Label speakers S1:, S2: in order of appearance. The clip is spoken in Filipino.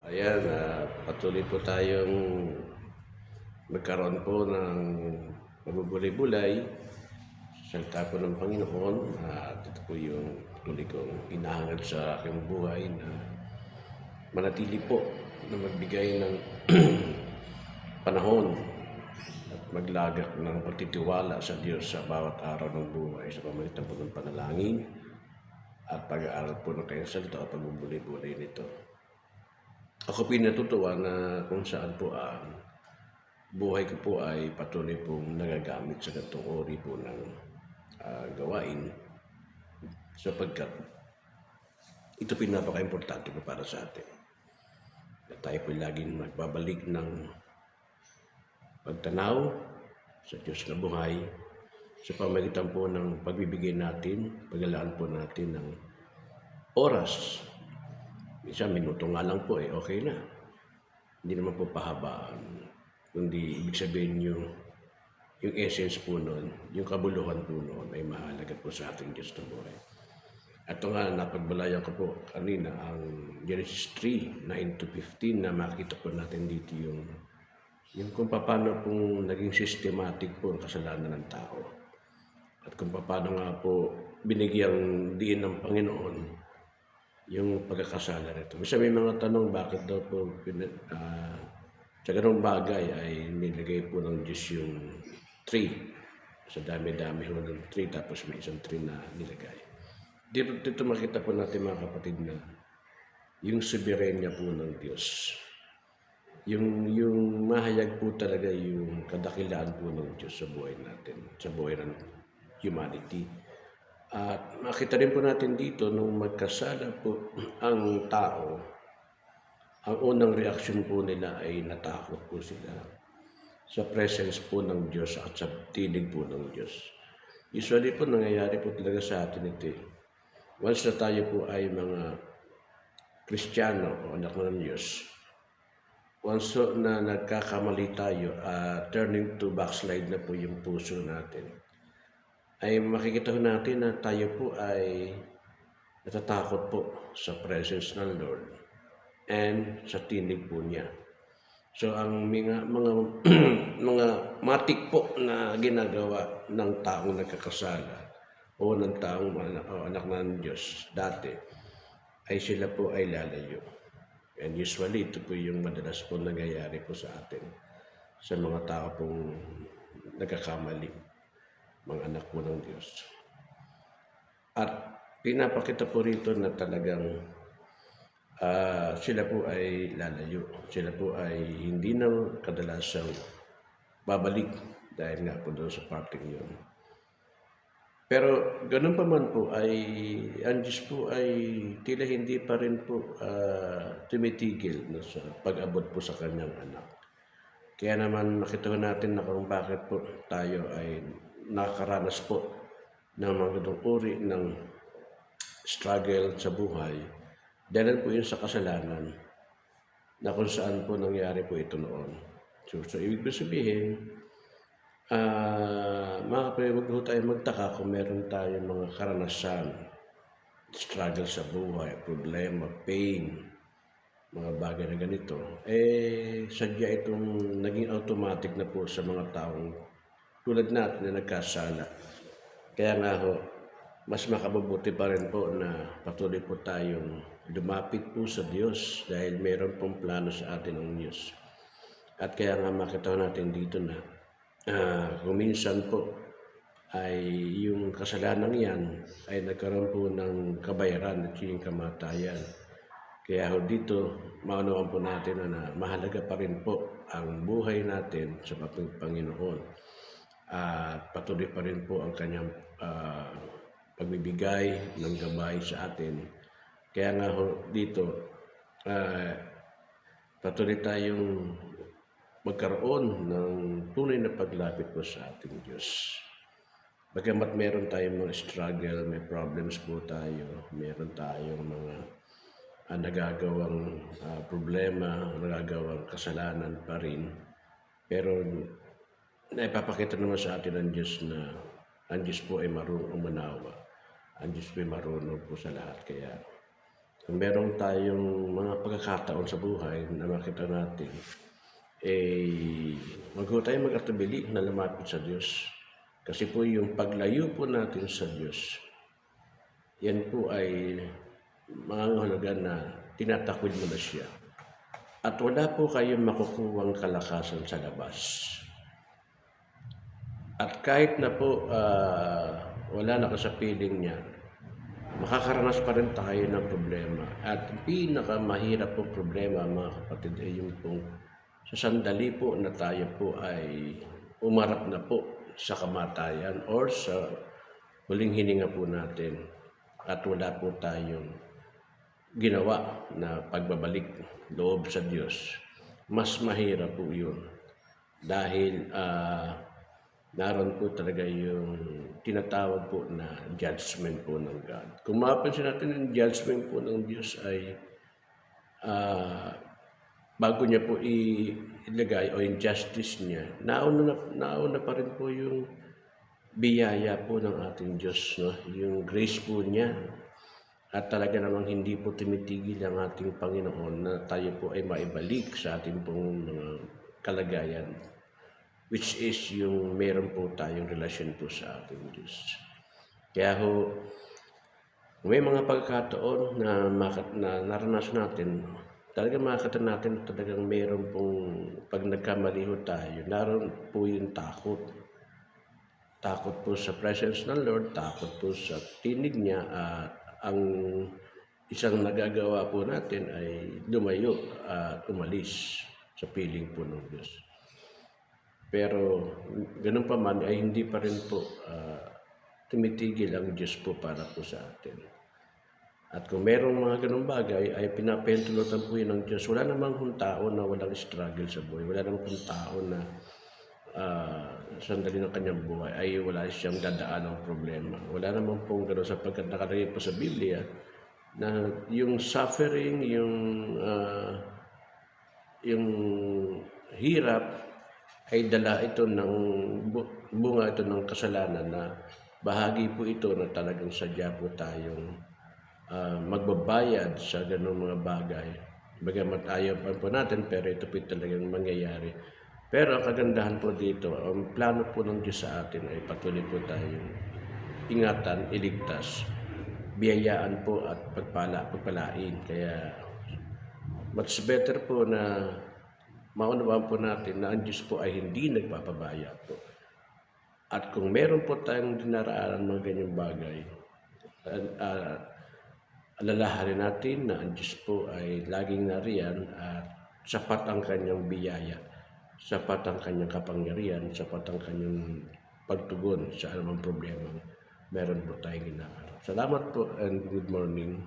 S1: Ayan, patuloy po tayong magkaroon po ng magbubulay-bulay sa salita po ng Panginoon. At ito po yung patuloy kong hinahangad sa aking buhay na manatili po na magbigay ng panahon at maglagak ng pagtitiwala sa Diyos sa bawat araw ng buhay sa pamamagitan po ng panalangin at pag-aaral po ng kanyang salita at pagbubulay-bulay nito. Ako pinatutuwa na kung saan po ang buhay ko po ay patuloy pong nagagamit sa ganitong uri po ng gawain sapagkat ito pinapaka-importante po para sa atin. Na tayo po laging magbabalik ng pagtanaw sa Diyos na buhay sa pamamagitan po ng pagbibigay natin, paglalaan po natin ng oras. Isang minuto nga lang po okay na. Hindi naman po pahabaan. Kundi ibig sabihin yung essence po nun, yung kabuluhan po nun ay mahalaga po sa ating Diyos na buhay. At ito nga, napagbalayan ko po kanina ang Genesis 3, 9-15 na makita po natin dito yung kung paano pong naging systematic po ang kasalanan ng tao. At kung paano nga po binigyang diin ng Panginoon yung pagkakasala nito. Kasi may mga tanong bakit daw po sa ganong bagay ay nilagay po ng Diyos yung tree. Sa dami-dami ho ng tree tapos may isang tree na nilagay. Dito makita po natin mga kapatid na yung soberenya po ng Diyos. Yung mahayag po talaga yung kadakilaan po ng Diyos sa buhay natin, sa buhay ng humanity. At makita rin po natin dito nung magkasala po ang tao, ang unang reaksyon po nila ay natakot po sila sa presence po ng Diyos at sa tinig po ng Diyos. Usually po nangyayari po talaga sa atin ito. Once na tayo po ay mga Kristiyano o anak ng Diyos, once na nagkakamali tayo, turning to backslide na po yung puso natin, ay makikita natin na tayo po ay natatakot po sa presence ng Lord and sa tinig po niya. So ang mga mga matik po na ginagawa ng taong nagkakasala o ng taong anak ng Diyos dati ay sila po ay lalayo. And usually ito po yung madalas po nangyayari po sa atin sa mga tao pong nagkakamali, mga anak po ng Diyos. At pinapakita po rito na talagang sila po ay lalayo. Sila po ay hindi na kadalasang babalik dahil nga po doon sa parting yun. Pero ganun pa man po ay ang Diyos po ay tila hindi pa rin po tumitigil no, sa pag-abot po sa kanyang anak. Kaya naman makita natin na kung bakit po tayo ay nakakaranas po ng mga ganung uri ng struggle sa buhay dahil po yun sa kasalanan na kung saan po nangyari po ito noon. So ibig sabihin, mga kapatid, huwag po tayo magtaka kung meron tayong mga karanasan, struggle sa buhay, problema, pain, mga bagay na ganito, sadya itong naging automatic na po sa mga taong tulad natin na nagkasala. Kaya nga ho, mas makabubuti pa rin po na patuloy po tayong lumapit po sa Diyos dahil mayroon pong plano sa atin ang Diyos. At kaya nga makita natin dito na kung minsan po ay yung kasalanan yan ay nagkaroon po ng kabayaran at yung kamatayan. Kaya ho dito, maunawaan po natin na mahalaga pa rin po ang buhay natin sa Panginoon. At patuloy pa rin po ang kanyang pagbibigay ng gabay sa atin. Kaya nga ho dito, patuloy tayong magkaroon ng tunay na paglapit po sa ating Diyos. Bagamat meron tayong mga struggle, may problems po tayo, meron tayong mga nagagawang problema, nagagawang kasalanan pa rin. Pero naipapakita naman sa atin ng Diyos na ang Diyos po ay marunong umunawa. Ang Diyos po ay marunong po sa lahat. Kaya kung meron tayong mga pagkakataon sa buhay na makita natin, wag po tayong mag-atubili na lumapit sa Diyos. Kasi po yung paglayo po natin sa Diyos, yan po ay mangangahuluga na tinatakwil mo na siya. At wala po kayong makukuhang kalakasan sa labas. At kahit na po wala na ka sa piling niya, makakaranas pa rin tayo ng problema. At pinakamahirap po problema, mga kapatid, ay yung pong sa sandali po na tayo po ay umarap na po sa kamatayan or sa huling hininga po natin at wala po tayong ginawa na pagbabalik loob sa Diyos. Mas mahirap po yun dahil naroon po talaga yung tinatawag po na judgment po ng God. Kung mapapansin natin, yung judgment po ng Diyos ay bago niya po ilagay o yung justice niya, nauna pa rin po yung biyaya po ng ating Diyos, no? Yung grace po niya. At talaga namang hindi po tumitigil ang ating Panginoon na tayo po ay maibalik sa ating pong mga kalagayan, which is yung meron po tayong relasyon po sa ating Diyos. Kaya ho, may mga pagkakataon na naranasan natin, talagang makakita natin talagang meron pong pag nagkamali ho tayo, naroon po yung takot. Takot po sa presence ng Lord, takot po sa tinig niya, at ang isang nagagawa po natin ay lumayo at umalis sa piling po ng Diyos. Pero ganun pa man ay hindi pa rin po tumitigil ang Diyos po para po sa atin. At kung merong mga ganung bagay ay pinapahintulutan po yun ng Diyos. Wala namang tao na walang struggle sa buhay. Wala namang tao na sandali ng kanyang buhay ay wala siyang dadaan ng problema. Wala naman pong gano'n sapagkat nakalagay po sa Biblia na yung suffering, yung hirap ay dala ito ng bunga ito ng kasalanan, na bahagi po ito na talagang sadya po tayong magbabayad sa gano'ng mga bagay. Bagamat ayaw pa po natin, pero ito po talagang mangyayari. Pero ang kagandahan po dito, ang plano po ng Diyos sa atin ay patuloy po tayong ingatan, iligtas, biyayaan po at pagpalain. Kaya much better po na maunawaan po natin na ang Diyos po ay hindi nagpapabaya po. At kung meron po tayong dinaraanan mga ganyang bagay, alalahanin natin na ang Diyos po ay laging nariyan at sapat ang kanyang biyaya, sapat ang kanyang kapangyarihan, sapat ang kanyang pagtugon sa anumang problema meron po tayong inaharap. Salamat po and good morning.